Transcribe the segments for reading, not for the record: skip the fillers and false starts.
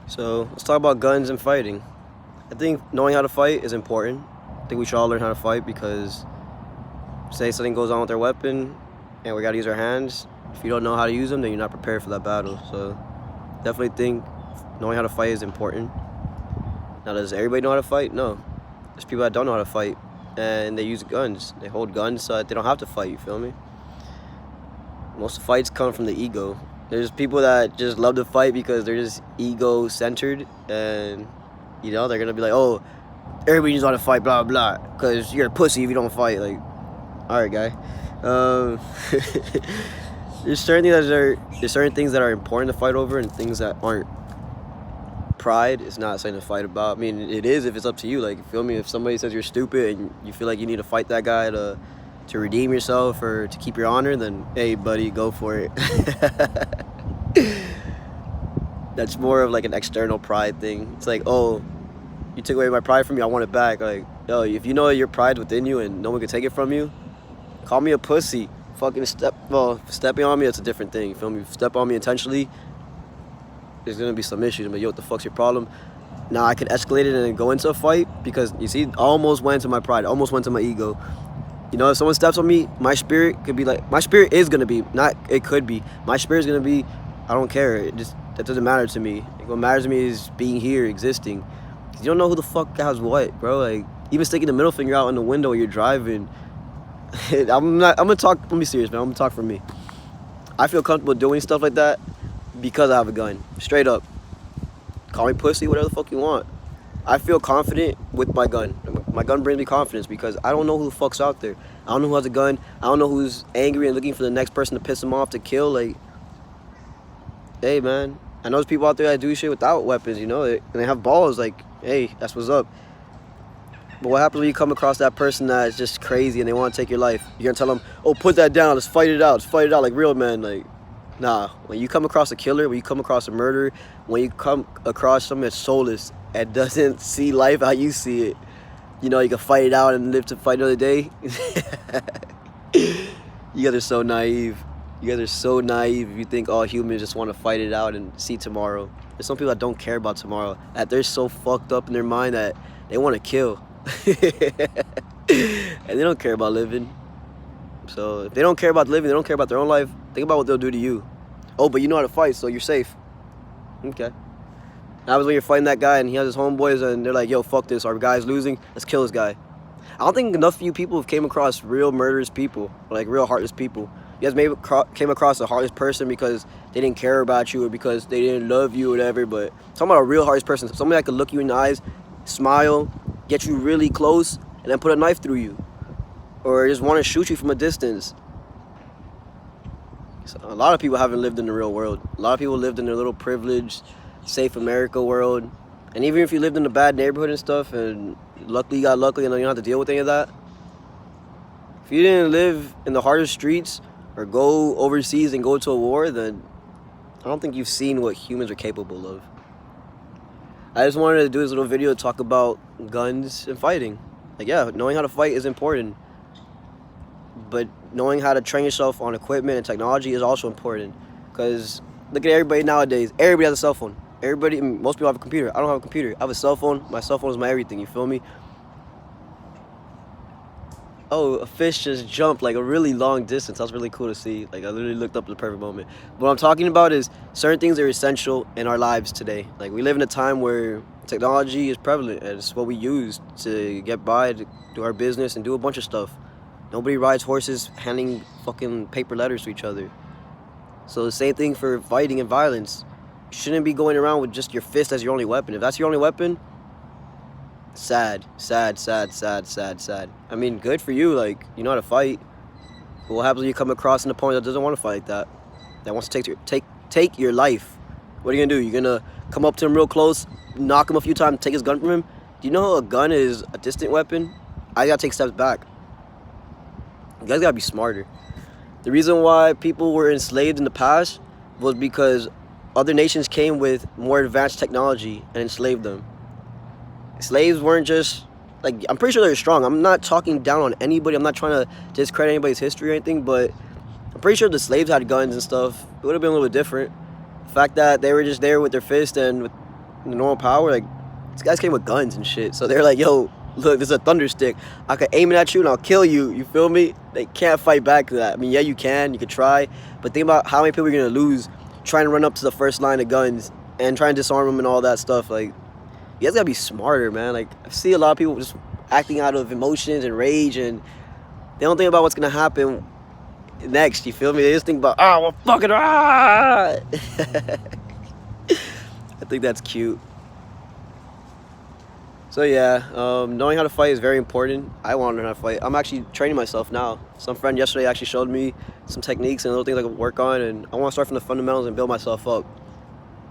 So let's talk about guns and fighting. I think knowing how to fight is important. I think we should all learn how to fight because say something goes on with our weapon and we gotta use our hands. If you don't know how to use them, then you're not prepared for that battle. So definitely think knowing how to fight is important. Now, does everybody know how to fight? No. There's people that don't know how to fight and they use guns. They hold guns so that they don't have to fight, you feel me? Most fights come from the ego. There's people that just love to fight because they're just ego-centered and, they're going to be like, oh, everybody knows how to fight, blah, blah, because you're a pussy if you don't fight. Like, all right, guy. There's certain things that are important to fight over and things that aren't. Pride is not something to fight about. I mean, it is if it's up to you. Like, you feel me? If somebody says you're stupid and you feel like you need to fight that guy to redeem yourself or to keep your honor, then hey, buddy, go for it. That's more of like an external pride thing. It's like, oh, you took away my pride from me, I want it back. Like, yo, if you know your pride's within you and no one can take it from you, call me a pussy. Fucking stepping on me, it's a different thing. You feel me? Step on me intentionally, there's gonna be some issues. But yo, what the fuck's your problem? Now I could escalate it and go into a fight because you see, I almost went to my pride, almost went to my ego. If someone steps on me, my spirit could be like, my spirit is gonna be, not it could be, my spirit's gonna be, I don't care. That doesn't matter to me. What matters to me is being here, existing. You don't know who the fuck has what, bro. Like, even sticking the middle finger out in the window while you're driving. I'm gonna talk, let me serious, man. I'm gonna talk for me. I feel comfortable doing stuff like that because I have a gun. Straight up. Call me pussy, whatever the fuck you want. I feel confident with my gun. My gun brings me confidence because I don't know who the fuck's out there. I don't know who has a gun. I don't know who's angry and looking for the next person to piss them off, to kill. Like, hey, man. I know there's people out there that do shit without weapons, and they have balls. Like, hey, that's what's up. But what happens when you come across that person that's just crazy and they want to take your life? You're going to tell them, oh, put that down. Let's fight it out. Let's fight it out like real men. Like, nah. When you come across a killer, when you come across a murderer, when you come across someone that's soulless and doesn't see life how you see it, you can fight it out and live to fight another day. You guys are so naive. You guys are so naive if you think all humans just want to fight it out and see tomorrow. There's some people that don't care about tomorrow, that they're so fucked up in their mind that they want to kill. And they don't care about living. So if they don't care about living, they don't care about their own life, think about what they'll do to you. Oh, but you know how to fight, so you're safe. Okay. That was when you're fighting that guy and he has his homeboys and they're like, yo, fuck this, our guy's losing, let's kill this guy. I don't think enough of you people have came across real murderous people, like real heartless people. You guys maybe came across a heartless person because they didn't care about you or because they didn't love you or whatever, but talking about a real heartless person, somebody that could look you in the eyes, smile, get you really close, and then put a knife through you. Or just want to shoot you from a distance. So a lot of people haven't lived in the real world. A lot of people lived in their little privileged, safe America world. And even if you lived in a bad neighborhood and stuff, and luckily you got lucky and you don't have to deal with any of that, if you didn't live in the hardest streets or go overseas and go to a war, then I don't think you've seen what humans are capable of. I just wanted to do this little video to talk about guns and fighting. Like, yeah, knowing how to fight is important. But knowing how to train yourself on equipment and technology is also important. Because look at everybody nowadays. Everybody has a cell phone. Most people have a computer. I don't have a computer. I have a cell phone. My cell phone is my everything. You feel me? Oh, a fish just jumped like a really long distance. That was really cool to see. Like, I literally looked up at the perfect moment. What I'm talking about is certain things are essential in our lives today. Like, we live in a time where technology is prevalent and it's what we use to get by, to do our business and do a bunch of stuff. Nobody rides horses handing fucking paper letters to each other. So the same thing for fighting and violence. You shouldn't be going around with just your fist as your only weapon. If that's your only weapon, sad. I mean, good for you, like, you know how to fight. But what happens when you come across an opponent that doesn't want to fight like that? That wants to take your life? What are you gonna do? You're gonna come up to him real close, knock him a few times, take his gun from him? Do you know a gun is a distant weapon? I gotta take steps back. You guys gotta be smarter. The reason why people were enslaved in the past was because other nations came with more advanced technology and enslaved them. Slaves weren't just, like, I'm pretty sure they're strong. I'm not talking down on anybody. I'm not trying to discredit anybody's history or anything, but I'm pretty sure the slaves had guns and stuff. It would have been a little bit different. The fact that they were just there with their fist and with the normal power, like these guys came with guns and shit. So they're like, yo, look, this is a thunder stick. I could aim it at you and I'll kill you. You feel me? They can't fight back to that. I mean, yeah, you can try, but think about how many people you're gonna lose trying to run up to the first line of guns and trying to disarm them and all that stuff. Like, you guys gotta be smarter, man. Like, I see a lot of people just acting out of emotions and rage, and they don't think about what's gonna happen next. You feel me? They just think about, well, fucking I think that's cute. So yeah, knowing how to fight is very important. I want to learn how to fight. I'm actually training myself now. Some friend yesterday actually showed me some techniques and little things I can work on, and I want to start from the fundamentals and build myself up.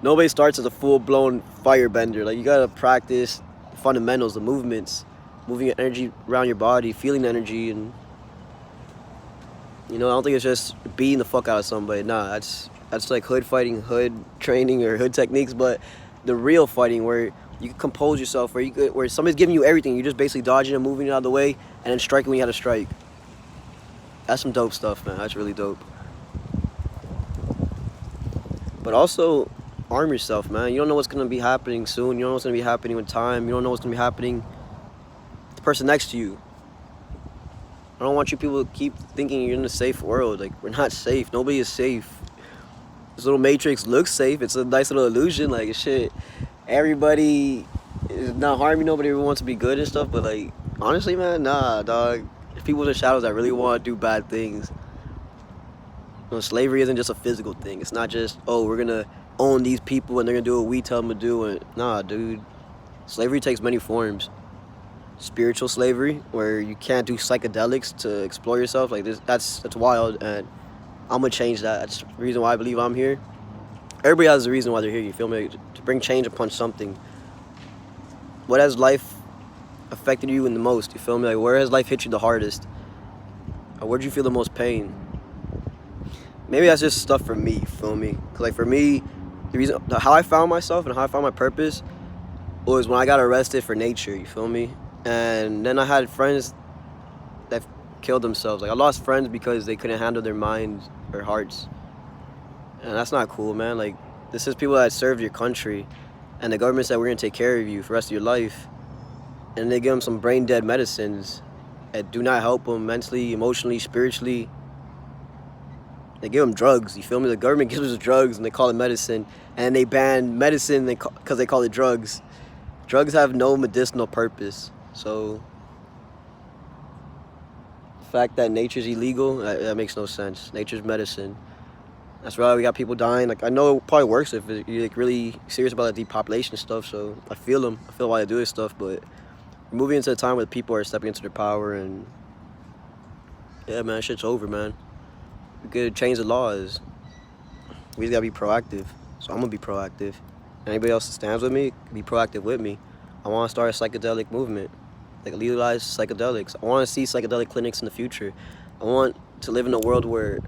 Nobody starts as a full-blown firebender. Like, you gotta practice the fundamentals, the movements, moving your energy around your body, feeling the energy, and I don't think it's just beating the fuck out of somebody. Nah, that's like hood fighting, hood training, or hood techniques. But the real fighting, where you can compose yourself, where somebody's giving you everything, you're just basically dodging and moving it out of the way, and then striking when you have to strike. That's some dope stuff, man. That's really dope. But also, arm yourself, man. You don't know what's gonna be happening soon. You don't know what's gonna be happening with time. You don't know what's gonna be happening with the person next to you. I don't want you people to keep thinking you're in a safe world. Like, we're not safe. Nobody is safe. This little matrix looks safe. It's a nice little illusion. Like, shit, everybody is not harming nobody. Everyone wants to be good and stuff. But, like, honestly, man, nah, dog. There's people in the shadows that really want to do bad things. Slavery isn't just a physical thing. It's not just, we're going to own these people and they're going to do what we tell them to do. And nah, dude. Slavery takes many forms. Spiritual slavery, where you can't do psychedelics to explore yourself. Like, that's wild, and I'm gonna change that. That's the reason why I believe I'm here. Everybody has a reason why they're here, you feel me? To bring change upon something. What has life affected you in the most, you feel me? Like, where has life hit you the hardest? Or where'd you feel the most pain? Maybe that's just stuff for me, you feel me? Because, like, for me, the reason how I found myself and how I found my purpose was when I got arrested for nature, you feel me? And then I had friends that killed themselves. Like, I lost friends because they couldn't handle their minds or hearts. And that's not cool, man. Like, this is people that served your country, and the government said, we're going to take care of you for the rest of your life. And they give them some brain-dead medicines that do not help them mentally, emotionally, spiritually. They give them drugs, you feel me? The government gives us drugs, and they call it medicine. And they ban medicine because they call it drugs. Drugs have no medicinal purpose. So the fact that nature's illegal, that makes no sense. Nature's medicine. That's why we got people dying. Like, I know it probably works if you're like really serious about the depopulation stuff. So I feel them. I feel why they do this stuff. But we're moving into a time where people are stepping into their power, and yeah, man, shit's over, man. We could change the laws. We just gotta be proactive. So I'm gonna be proactive. Anybody else that stands with me, be proactive with me. I want to start a psychedelic movement, like legalize psychedelics. I want to see psychedelic clinics in the future. I want to live in a world where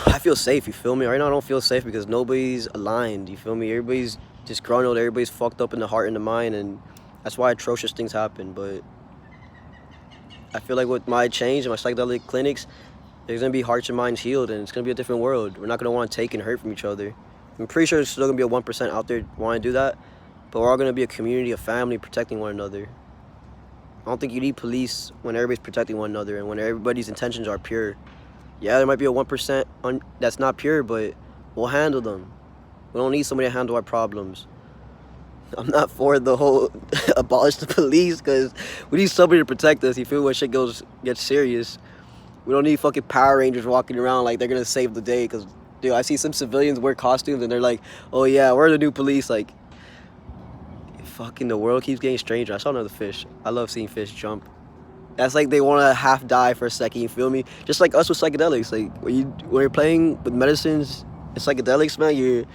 I feel safe, you feel me? Right now I don't feel safe because nobody's aligned, you feel me? Everybody's disgruntled, everybody's fucked up in the heart and the mind, and that's why atrocious things happen. But I feel like with my change and my psychedelic clinics, there's going to be hearts and minds healed, and it's going to be a different world. We're not going to want to take and hurt from each other. I'm pretty sure there's still going to be a 1% out there wanting to do that, but we're all going to be a community, a family, protecting one another. I don't think you need police when everybody's protecting one another and when everybody's intentions are pure. Yeah, there might be a 1% that's not pure, but we'll handle them. We don't need somebody to handle our problems. I'm not for the whole abolish the police, because we need somebody to protect us. You feel when shit gets serious. We don't need fucking Power Rangers walking around like they're going to save the day, because dude, I see some civilians wear costumes and they're like, oh yeah, we're the new police. Like, fucking the world keeps getting stranger. I saw another fish. I love seeing fish jump. That's like they want to half die for a second, you feel me? Just like us with psychedelics. Like, when you're playing with medicines and psychedelics, man, you're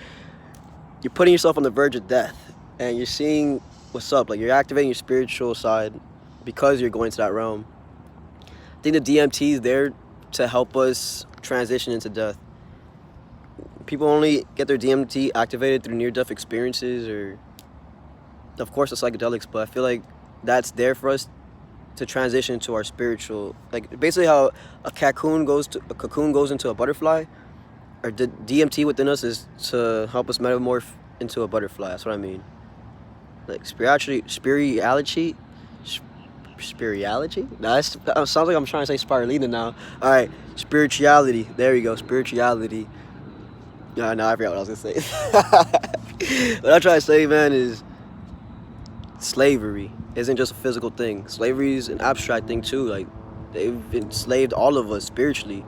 putting yourself on the verge of death. And you're seeing what's up. Like, you're activating your spiritual side because you're going to that realm. I think the DMT is there to help us transition into death. People only get their DMT activated through near-death experiences, or of course the psychedelics, but I feel like that's there for us to transition to our spiritual, like basically how a cocoon goes into a butterfly, or the DMT within us is to help us metamorph into a butterfly. That's what I mean. Like spirituality. Spirituality? Nah, that sounds like I'm trying to say spirulina now. All right, spirituality. There you go, spirituality. No, I forgot what I was gonna say. What I'm trying to say, man, is slavery isn't just a physical thing. Slavery is an abstract thing too. Like they've enslaved all of us spiritually.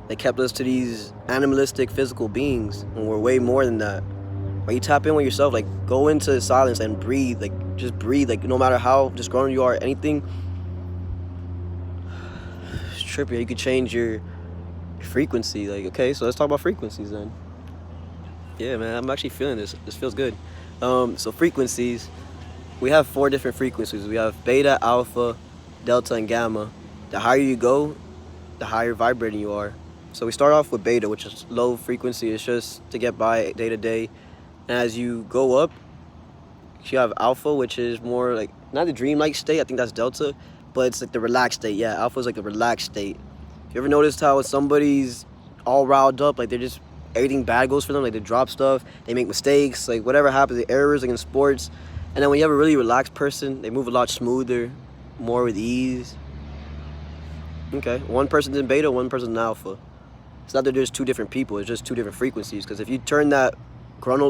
They kept us to these animalistic physical beings when we're way more than that. When you tap in with yourself, like go into silence and breathe, like just breathe, like no matter how disgruntled you are, anything, it's trippy. You could change your frequency. Like, okay, so let's talk about frequencies then. Yeah, man, I'm actually feeling this. This feels good. So frequencies, we have 4 different frequencies. We have beta, alpha, delta, and gamma. The higher you go, the higher vibrating you are. So we start off with beta, which is low frequency. It's just to get by day to day. And as you go up, you have alpha, which is more like, not the dreamlike state, I think that's delta, but it's like the relaxed state. Yeah, alpha is like the relaxed state. You ever noticed how somebody's all riled up, like they're just, everything bad goes for them, like they drop stuff, they make mistakes, like whatever happens, the errors, like in sports. And then when you have a really relaxed person, they move a lot smoother, more with ease. Okay, one person's in beta, one person's in alpha. It's not that there's 2 different people, it's just 2 different frequencies. Because if you turn that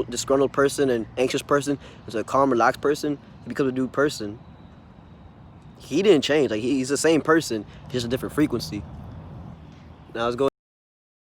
disgruntled person and anxious person into a calm, relaxed person, he becomes a new person. He didn't change, like he's the same person, just a different frequency. Now let's go